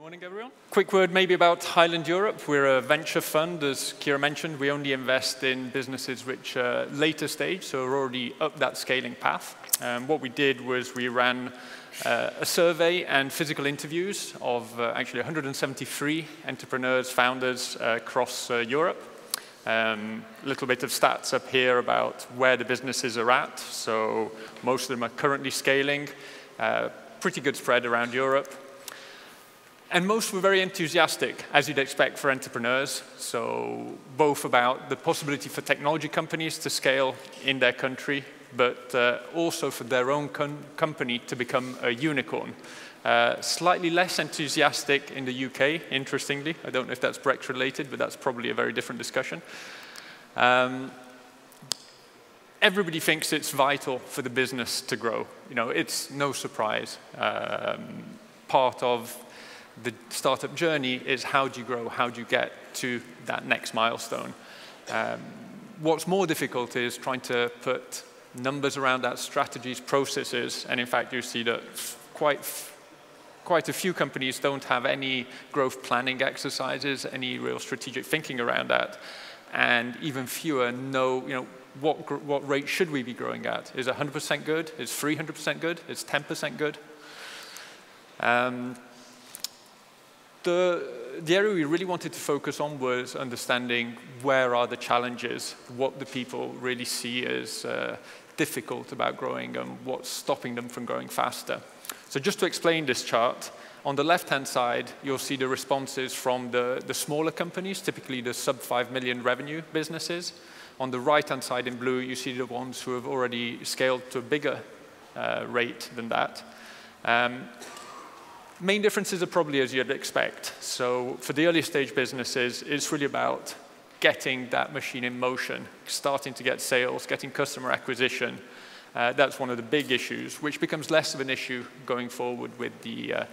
Morning, everyone. Quick word maybe about Highland Europe. We're a venture fund, as Ciara mentioned. We only invest in businesses which are later stage, so we're already up that scaling path. What we did was we ran a survey and physical interviews of actually 173 entrepreneurs, founders across Europe. A little bit of stats up here about where the businesses are at. So most of them are currently scaling, pretty good spread around Europe. And most were very enthusiastic, as you'd expect for entrepreneurs. So both about the possibility for technology companies to scale in their country, but also for their own company to become a unicorn. Slightly less enthusiastic in the UK, interestingly. I don't know if that's Brexit related, but that's probably a very different discussion. Everybody thinks it's vital for the business to grow. You know, it's no surprise. Part of the startup journey is how do you grow, how do you get to that next milestone. What's more difficult is trying to put numbers around that, strategies, processes, and in fact you see that quite a few companies don't have any growth planning exercises, any real strategic thinking around that, and even fewer know, you know, what rate should we be growing at? Is 100% good? Is 300% good? Is 10% good? The area we really wanted to focus on was understanding where are the challenges, what do people really see as difficult about growing, and what's stopping them from growing faster. So just to explain this chart, on the left-hand side, you'll see the responses from the smaller companies, typically the sub-5 million revenue businesses. On the right-hand side in blue, you see the ones who have already scaled to a bigger rate than that. Main differences are probably as you'd expect. So for the early stage businesses, it's really about getting that machine in motion, starting to get sales, getting customer acquisition. That's one of the big issues, which becomes less of an issue going forward with the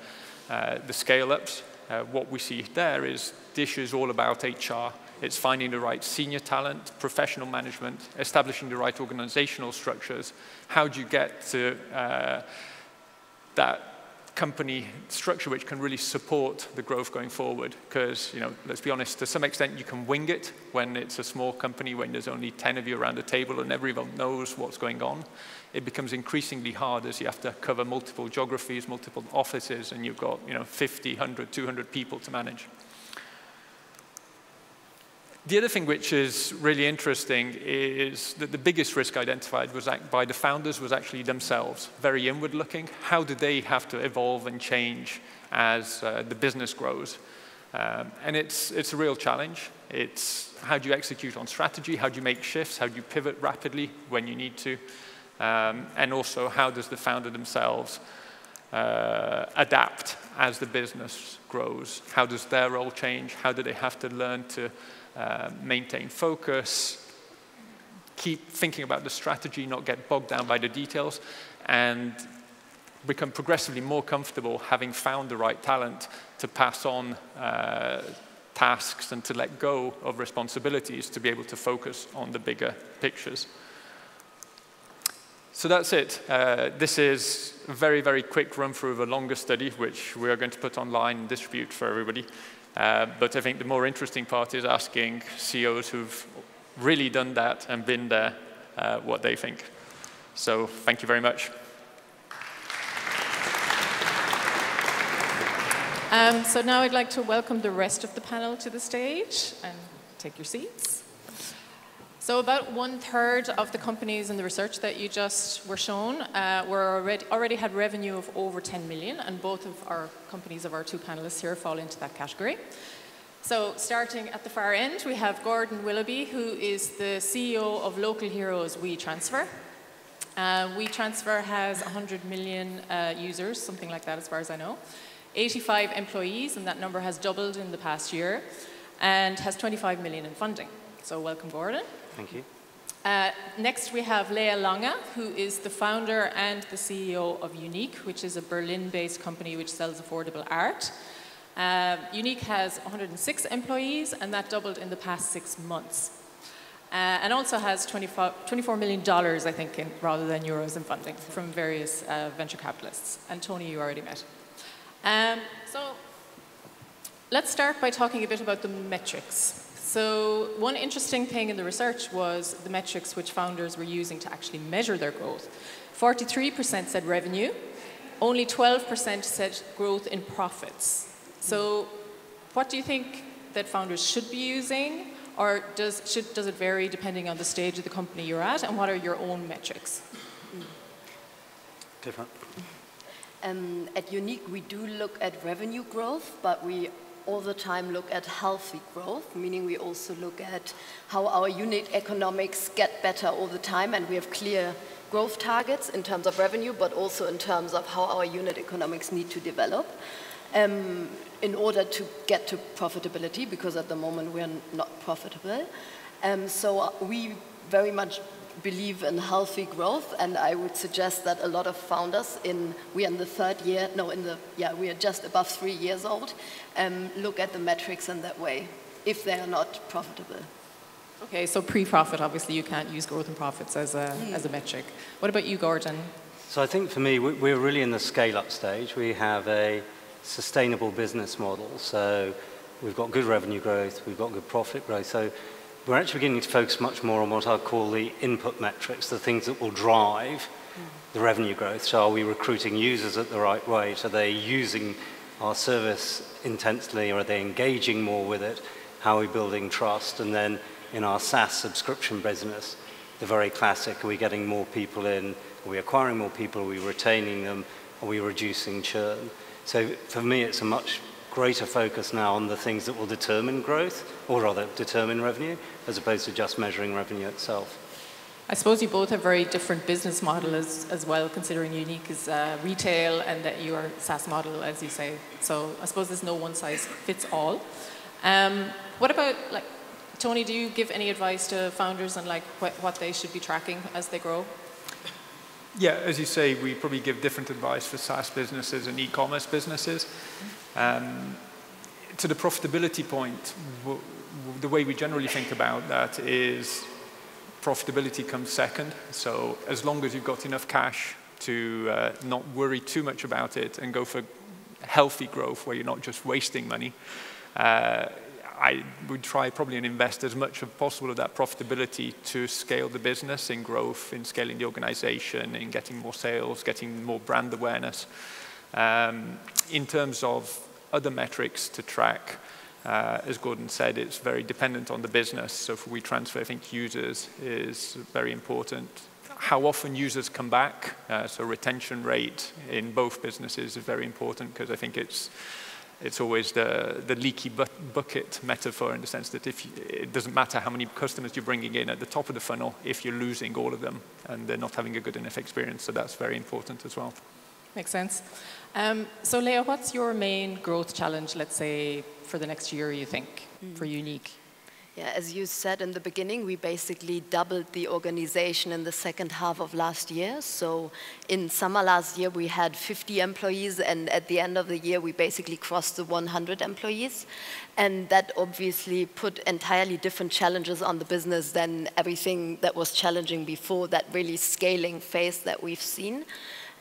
scale-ups. What we see there is the issue is all about HR. It's finding the right senior talent, professional management, establishing the right organizational structures. How do you get to that company structure which can really support the growth going forward? Because, you know, let's be honest, to some extent you can wing it when it's a small company, when there's only 10 of you around the table and everyone knows what's going on. It becomes increasingly hard as you have to cover multiple geographies, multiple offices, and you've got, you know, 50, 100, 200 people to manage. The other thing which is really interesting is that the biggest risk identified was by the founders was actually themselves, very inward looking. How do they have to evolve and change as the business grows? And it's a real challenge. It's how do you execute on strategy? How do you make shifts? How do you pivot rapidly when you need to? And also, how does the founder themselves adapt as the business grows? How does their role change? How do they have to learn to maintain focus, keep thinking about the strategy, not get bogged down by the details, and become progressively more comfortable having found the right talent to pass on tasks and to let go of responsibilities to be able to focus on the bigger pictures. So that's it. This is a very, very quick run through of a longer study, which we are going to put online and distribute for everybody. But I think the more interesting part is asking CEOs who've really done that and been there what they think. So thank you very much. So now I'd like to welcome the rest of the panel to the stage and take your seats. So about 1/3 of the companies in the research that you just were shown already had revenue of over 10 million, and both of our companies of our two panelists here fall into that category. So starting at the far end, we have Gordon Willoughby, who is the CEO of local heroes WeTransfer. WeTransfer has 100 million users, something like that as far as I know. 85 employees, and that number has doubled in the past year, and has 25 million in funding. So welcome, Gordon. Thank you. Next, we have Lange, who is the founder and the CEO of Junique, which is a Berlin-based company which sells affordable art. Junique has 106 employees, and that doubled in the past 6 months. And also has $24 million, I think, rather than euros in funding from various venture capitalists. And Tony, you already met. So Let's start by talking a bit about the metrics. So one interesting thing in the research was the metrics which founders were using to actually measure their growth. 43% said revenue, only 12% said growth in profits. So what do you think that founders should be using, or does it vary depending on the stage of the company you're at, and what are your own metrics? Different. At Junique, we do look at revenue growth, but we all the time look at healthy growth, meaning we also look at how our unit economics get better all the time, and we have clear growth targets in terms of revenue, but also in terms of how our unit economics need to develop in order to get to profitability, because at the moment we are not profitable. So we very much believe in healthy growth, and I would suggest that a lot of founders we are in the third year, we are just above 3 years old, look at the metrics in that way, if they are not profitable. Okay, so pre-profit, obviously you can't use growth and profits as a metric. What about you, Gordon? So I think for me, we're really in the scale-up stage. We have a sustainable business model, so we've got good revenue growth, we've got good profit growth, so we're actually beginning to focus much more on what I call the input metrics, the things that will drive the revenue growth. So are we recruiting users at the right rate? Are they using our service intensely, or are they engaging more with it? How are we building trust? And then in our SaaS subscription business, the very classic, are we getting more people in? Are we acquiring more people? Are we retaining them? Are we reducing churn? So for me, it's a much greater focus now on the things that will determine growth, or rather determine revenue, as opposed to just measuring revenue itself. I suppose you both have very different business models as well, considering Junique is retail and that you are SaaS model, as you say. So I suppose there's no one size fits all. What about, like, Tony, do you give any advice to founders on like what they should be tracking as they grow? Yeah, as you say, we probably give different advice for SaaS businesses and e-commerce businesses. To the profitability point, the way we generally think about that is profitability comes second. So as long as you've got enough cash to not worry too much about it and go for healthy growth where you're not just wasting money, I would try probably and invest as much as possible of that profitability to scale the business in growth, in scaling the organization, in getting more sales, getting more brand awareness. In terms of other metrics to track, as Gordon said, it's very dependent on the business. So for WeTransfer, I think users is very important. How often users come back, so retention rate in both businesses is very important, because I think it's always the leaky bucket metaphor, in the sense that it doesn't matter how many customers you're bringing in at the top of the funnel if you're losing all of them and they're not having a good enough experience. So that's very important as well. Makes sense. So Leah, what's your main growth challenge, let's say, for the next year, you think, for Junique? Yeah, as you said in the beginning, we basically doubled the organization in the second half of last year. So in summer last year, we had 50 employees, and at the end of the year, we basically crossed the 100 employees. And that obviously put entirely different challenges on the business than everything that was challenging before, that really scaling phase that we've seen.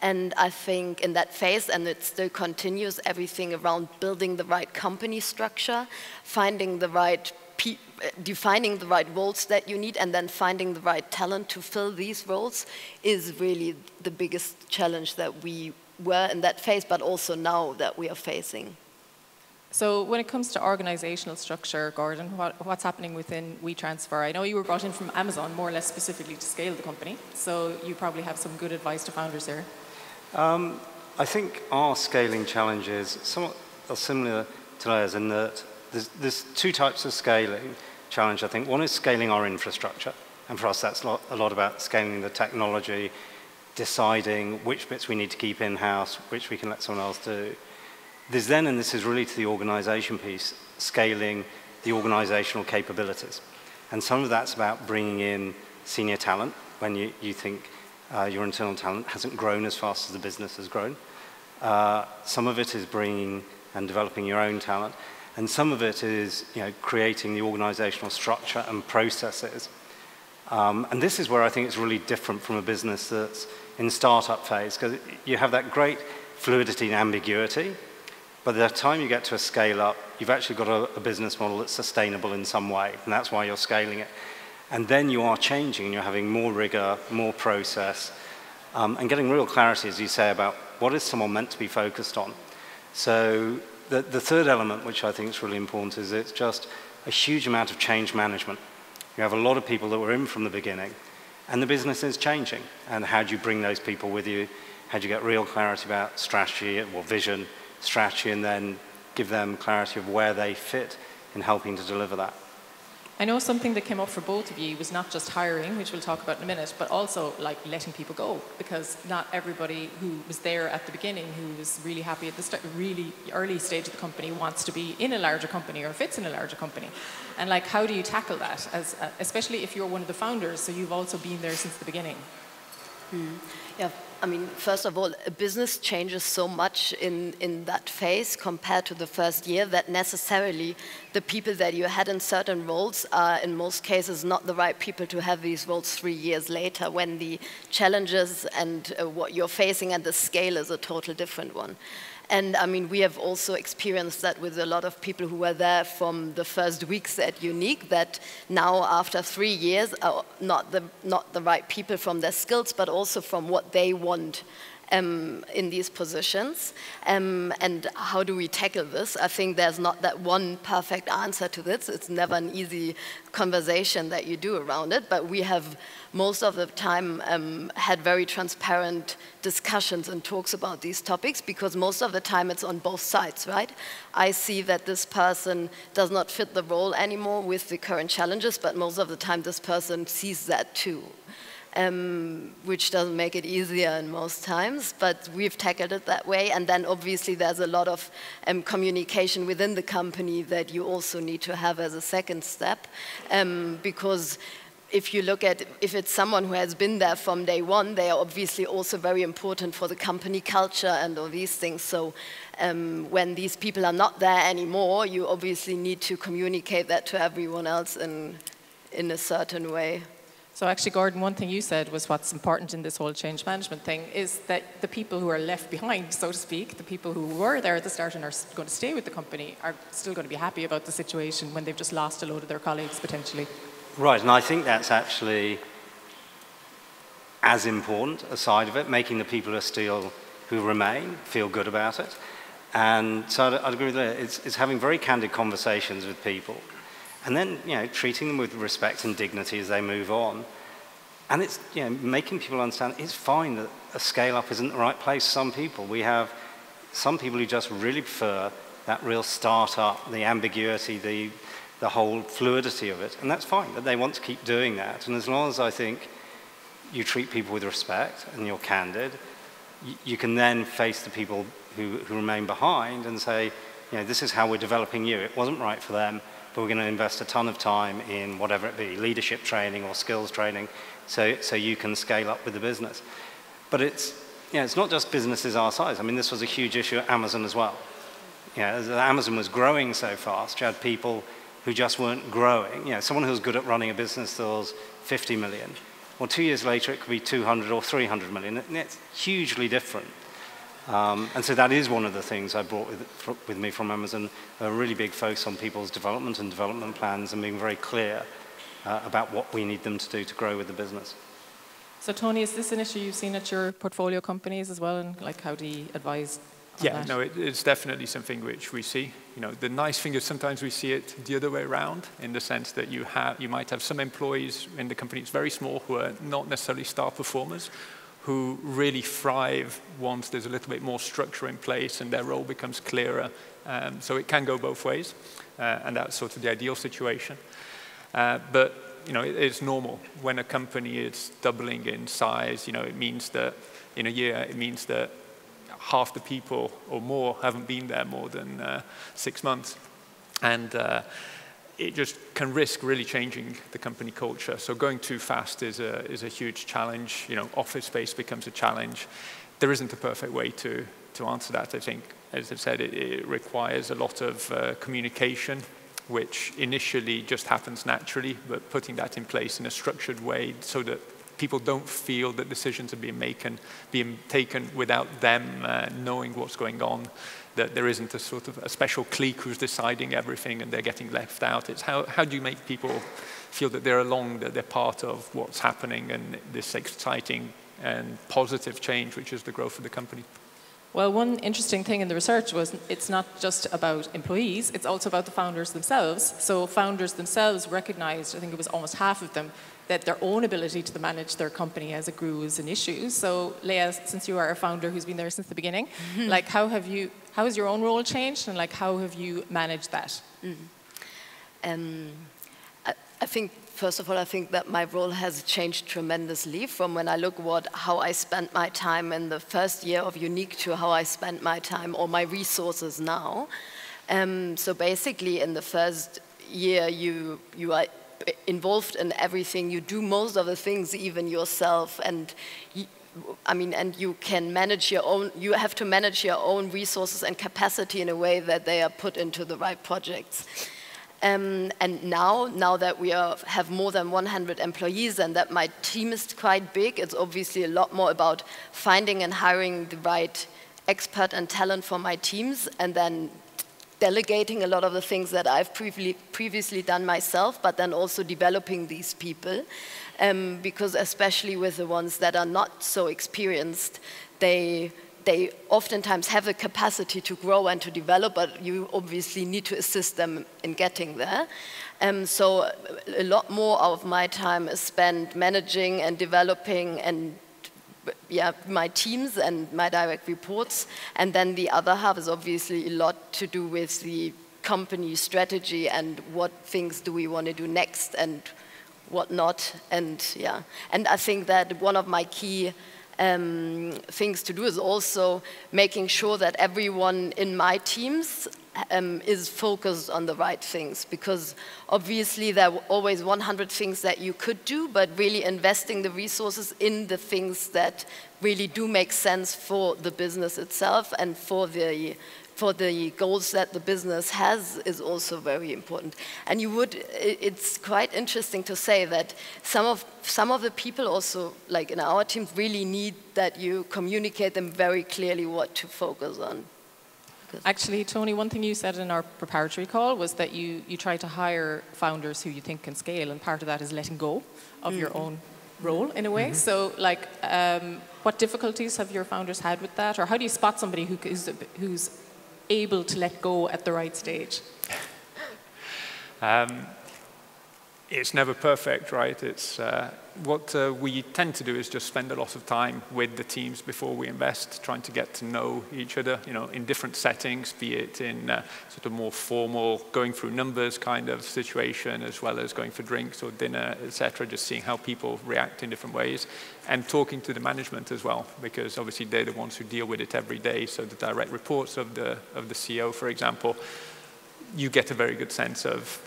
And I think in that phase, and it still continues, everything around building the right company structure, finding the right defining the right roles that you need, and then finding the right talent to fill these roles is really the biggest challenge that we were in that phase, but also now that we are facing. So when it comes to organizational structure, Gordon, what's happening within WeTransfer? I know you were brought in from Amazon, more or less specifically to scale the company, so you probably have some good advice to founders there. I think our scaling challenges somewhat are similar to Leah's in that there's two types of scaling challenge, I think. One is scaling our infrastructure, and for us that's a lot about scaling the technology, deciding which bits we need to keep in-house, which we can let someone else do. There's then, and this is really to the organization piece, scaling the organizational capabilities. And some of that's about bringing in senior talent when you think your internal talent hasn't grown as fast as the business has grown. Some of it is bringing and developing your own talent. And some of it is creating the organizational structure and processes. And this is where I think it's really different from a business that's in startup phase, because you have that great fluidity and ambiguity, by the time you get to a scale up, you've actually got a business model that's sustainable in some way, and that's why you're scaling it. And then you are changing, and you're having more rigor, more process, and getting real clarity, as you say, about what is someone meant to be focused on. So the third element, which I think is really important, is it's just a huge amount of change management. You have a lot of people that were in from the beginning, and the business is changing. And how do you bring those people with you? How do you get real clarity about strategy or vision, strategy, and then give them clarity of where they fit in helping to deliver that? I know something that came up for both of you was not just hiring, which we'll talk about in a minute, but also like letting people go, because not everybody who was there at the beginning, who was really happy at the really early stage of the company, wants to be in a larger company or fits in a larger company. And like, how do you tackle that, especially if you're one of the founders, so you've also been there since the beginning? Yeah, I mean, first of all, a business changes so much in that phase compared to the first year that necessarily the people that you had in certain roles are in most cases not the right people to have these roles 3 years later, when the challenges and what you're facing and the scale is a total different one. And I mean, we have also experienced that with a lot of people who were there from the first weeks at Junique, that now after 3 years are not the right people from their skills, but also from what they want in these positions. And how do we tackle this? I think there's not that one perfect answer to this. It's never an easy conversation that you do around it, but we have most of the time had very transparent discussions and talks about these topics, because most of the time it's on both sides, right? I see that this person does not fit the role anymore with the current challenges, but most of the time this person sees that too. Which doesn't make it easier in most times, but we've tackled it that way. And then obviously there's a lot of communication within the company that you also need to have as a second step, because if you look at, if it's someone who has been there from day one, they are obviously also very important for the company culture and all these things. So when these people are not there anymore, you obviously need to communicate that to everyone else in a certain way. So actually, Gordon, one thing you said was what's important in this whole change management thing is that the people who are left behind, so to speak, the people who were there at the start and are going to stay with the company, are still going to be happy about the situation when they've just lost a load of their colleagues, potentially. Right, and I think that's actually as important a side of it, making the people who remain feel good about it. And so I'd agree with that. It's having very candid conversations with people. And then, treating them with respect and dignity as they move on. And it's, making people understand it's fine that a scale-up isn't the right place for some people. We have some people who just really prefer that real start-up, the ambiguity, the whole fluidity of it. And that's fine, that they want to keep doing that. And as long as I think you treat people with respect and you're candid, you can then face the people who remain behind and say, this is how we're developing you. It wasn't right for them, but we're going to invest a ton of time in whatever it be, leadership training or skills training, so you can scale up with the business. But it's not just businesses our size. I mean, this was a huge issue at Amazon as well. As Amazon was growing so fast, you had people who just weren't growing. Someone who was good at running a business that was 50 million. Well, 2 years later, it could be 200 or 300 million. And it's hugely different. And so that is one of the things I brought with me from Amazon, a really big focus on people's development and development plans and being very clear about what we need them to do to grow with the business. So Tony, is this an issue you've seen at your portfolio companies as well, and like how do you advise on that? No, it's definitely something which we see. The nice thing is sometimes we see it the other way around, in the sense that you might have some employees in the company, it's very small, who are not necessarily star performers, who really thrive once there's a little bit more structure in place and their role becomes clearer. So it can go both ways, and that's sort of the ideal situation. But it's normal. When a company is doubling in size, it means that in a year, it means that half the people or more haven't been there more than 6 months. And it just can risk really changing the company culture. So going too fast is a huge challenge. Office space becomes a challenge. There isn't a perfect way to answer that. I think, as I've said, it requires a lot of communication, which initially just happens naturally, but putting that in place in a structured way so that people don't feel that decisions are being taken without them knowing what's going on, that there isn't a sort of a special clique who's deciding everything and they're getting left out. It's how do you make people feel that they're along, that they're part of what's happening and this exciting and positive change, which is the growth of the company? Well, one interesting thing in the research was it's not just about employees, it's also about the founders themselves. So founders themselves recognized, I think it was almost half of them, that their own ability to manage their company as it grew was an issue. So Leah, since you are a founder who's been there since the beginning, like how has your own role changed, and like how have you managed that? I think, first of all, I think that my role has changed tremendously from when I look how I spent my time in the first year of Junique to how I spent my time or my resources now. So basically, in the first year, you are involved in everything. You do most of the things even yourself, and and you can manage your own. You have to manage your own resources and capacity in a way that they are put into the right projects. And now that we have more than 100 employees and that my team is quite big, it's obviously a lot more about finding and hiring the right expert and talent for my teams, and then delegating a lot of the things that I've previously done myself, but then also developing these people. Because especially with the ones that are not so experienced, they oftentimes have the capacity to grow and to develop, but you obviously need to assist them in getting there. So a lot more of my time is spent managing and developing and my teams and my direct reports. And then the other half is obviously a lot to do with the company strategy and what things do we want to do next and what not. And I think that one of my key things to do is also making sure that everyone in my teams is focused on the right things, because obviously there are always 100 things that you could do, but really investing the resources in the things that really do make sense for the business itself and for the goals that the business has is also very important. And it's quite interesting to say that some of the people also, like in our team, really need that you communicate them very clearly what to focus on. Actually, Tony, one thing you said in our preparatory call was that you try to hire founders who you think can scale, and part of that is letting go of your own role in a way. So, like, what difficulties have your founders had with that, or how do you spot somebody who's able to let go at the right stage? It's never perfect, right? It's what we tend to do is just spend a lot of time with the teams before we invest, trying to get to know each other, in different settings, be it in sort of more formal, going through numbers kind of situation, as well as going for drinks or dinner, etc. Just seeing how people react in different ways, and talking to the management as well, because obviously they're the ones who deal with it every day. So the direct reports of the CEO, for example, you get a very good sense of,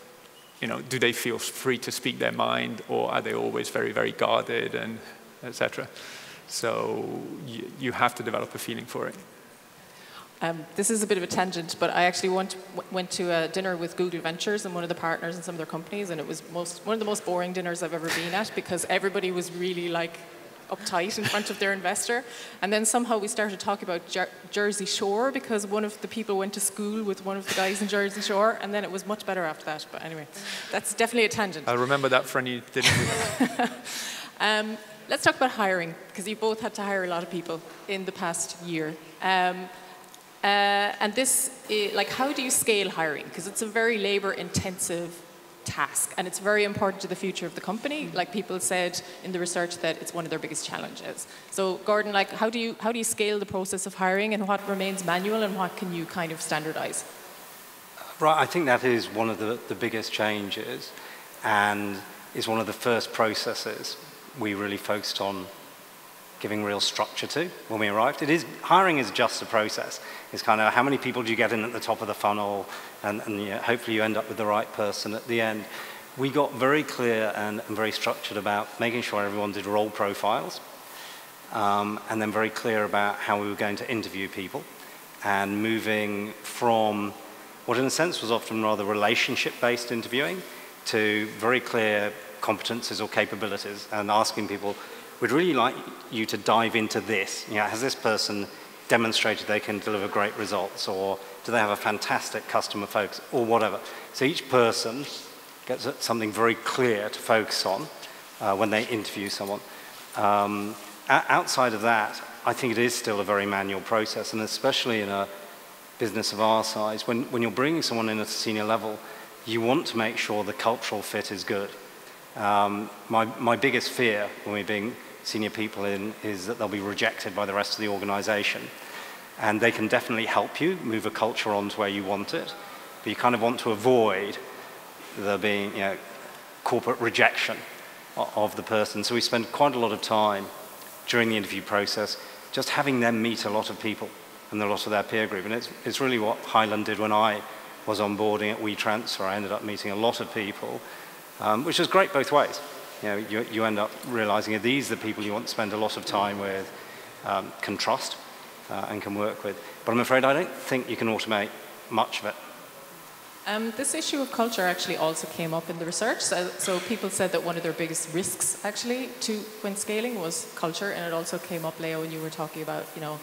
do they feel free to speak their mind, or are they always very, very guarded, and etc. So you have to develop a feeling for it. This is a bit of a tangent, but I actually went to a dinner with Google Ventures and one of the partners in some of their companies, and it was one of the most boring dinners I've ever been at, because everybody was really uptight in front of their investor. And then somehow we started talking about Jersey Shore, because one of the people went to school with one of the guys in Jersey Shore, and then it was much better after that. But anyway, that's definitely a tangent. I remember that for any dinner. Let's talk about hiring, because you both had to hire a lot of people in the past year. And this, how do you scale hiring? Because it's a very labor-intensive task, and it's very important to the future of the company. Like people said in the research, that it's one of their biggest challenges. So Gordon, how do you scale the process of hiring, and what remains manual, and what can you kind of standardize? Right, I think that is one of the biggest changes, and is one of the first processes we really focused on giving real structure to when we arrived. Hiring is just a process. It's kind of how many people do you get in at the top of the funnel, and hopefully you end up with the right person at the end. We got very clear and very structured about making sure everyone did role profiles, and then very clear about how we were going to interview people, and moving from what in a sense was often rather relationship-based interviewing to very clear competencies or capabilities, and asking people, we'd really like you to dive into this. You know, has this person demonstrated they can deliver great results, or do they have a fantastic customer focus, or whatever. So each person gets something very clear to focus on when they interview someone. Outside of that, I think it is still a very manual process, and especially in a business of our size, when you're bringing someone in at a senior level, you want to make sure the cultural fit is good. My biggest fear when we bring senior people in is that they'll be rejected by the rest of the organization. And they can definitely help you move a culture on to where you want it, but you kind of want to avoid there being, you know, corporate rejection of the person. So we spend quite a lot of time during the interview process just having them meet a lot of people and a lot of their peer group. And it's really what Highland did when I was onboarding at WeTransfer. I ended up meeting a lot of people, which was great both ways. You know, you end up realizing that these are the people you want to spend a lot of time with, can trust and can work with. But I'm afraid I don't think you can automate much of it. This issue of culture actually also came up in the research. So people said that one of their biggest risks actually when scaling was culture, and it also came up, Leo, when you were talking about, you know,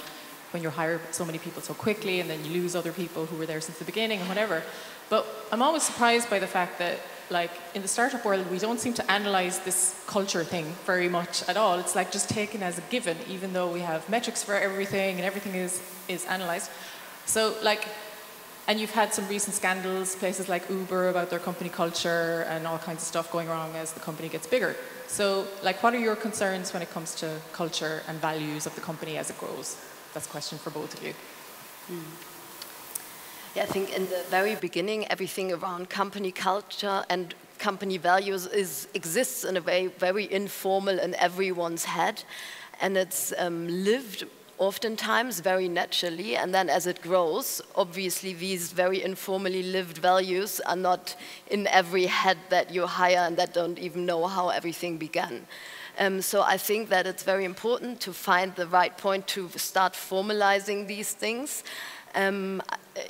when you hire so many people so quickly and then you lose other people who were there since the beginning and whatever. But I'm always surprised by the fact that, like, in the startup world, we don't seem to analyze this culture thing very much at all. It's like just taken as a given, even though we have metrics for everything and everything is analyzed. So, like, and you've had some recent scandals, places like Uber about their company culture and all kinds of stuff going wrong as the company gets bigger. So, like, what are your concerns when it comes to culture and values of the company as it grows? That's a question for both of you. Yeah, I think in the very beginning, everything around company culture and company values exists in a way very informal in everyone's head, and it's lived oftentimes very naturally, and then as it grows, obviously these very informally lived values are not in every head that you hire and that don't even know how everything began. So I think that it's very important to find the right point to start formalizing these things.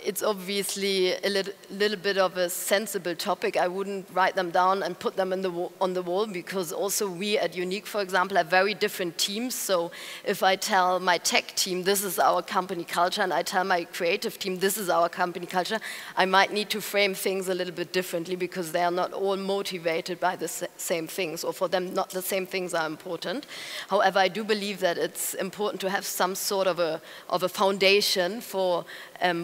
It's obviously a little bit of a sensible topic. I wouldn't write them down and put them on the wall, because also we at Junique, for example, have very different teams. So if I tell my tech team, this is our company culture, and I tell my creative team, this is our company culture, I might need to frame things a little bit differently, because they are not all motivated by the same things, or for them not the same things are important. However, I do believe that it's important to have some sort of a foundation for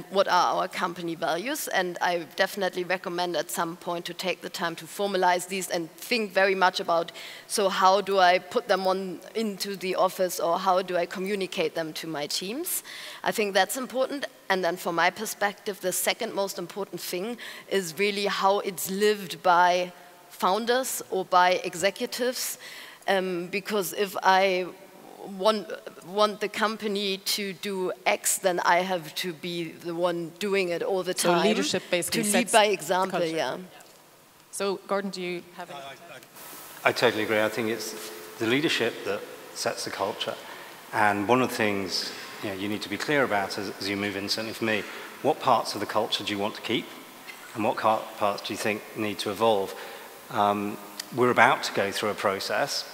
what are our company values, and I definitely recommend at some point to take the time to formalize these and think very much about, so how do I put them into the office, or how do I communicate them to my teams? I think that's important. And then from my perspective, the second most important thing is really how it's lived by founders or by executives, because if I want the company to do X, then I have to be the one doing it all the time. So leadership basically to lead by example, yeah. So Gordon, do you have anything? I totally agree. I think it's the leadership that sets the culture. And one of the things, you know, you need to be clear about as you move in, certainly for me, what parts of the culture do you want to keep, and what parts do you think need to evolve? We're about to go through a process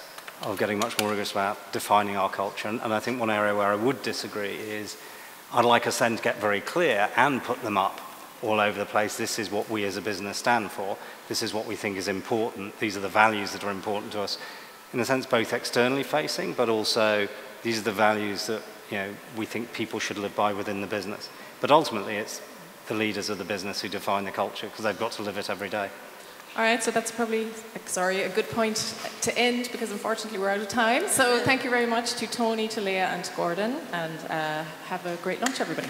of getting much more rigorous about defining our culture. And I think one area where I would disagree is I'd like us then to get very clear and put them up all over the place. This is what we as a business stand for. This is what we think is important. These are the values that are important to us. In a sense, both externally facing, but also these are the values that, you know, we think people should live by within the business. But ultimately, it's the leaders of the business who define the culture, because they've got to live it every day. All right, so that's probably, a good point to end, because unfortunately we're out of time. So thank you very much to Tony, to Leah, and to Gordon, and have a great lunch, everybody.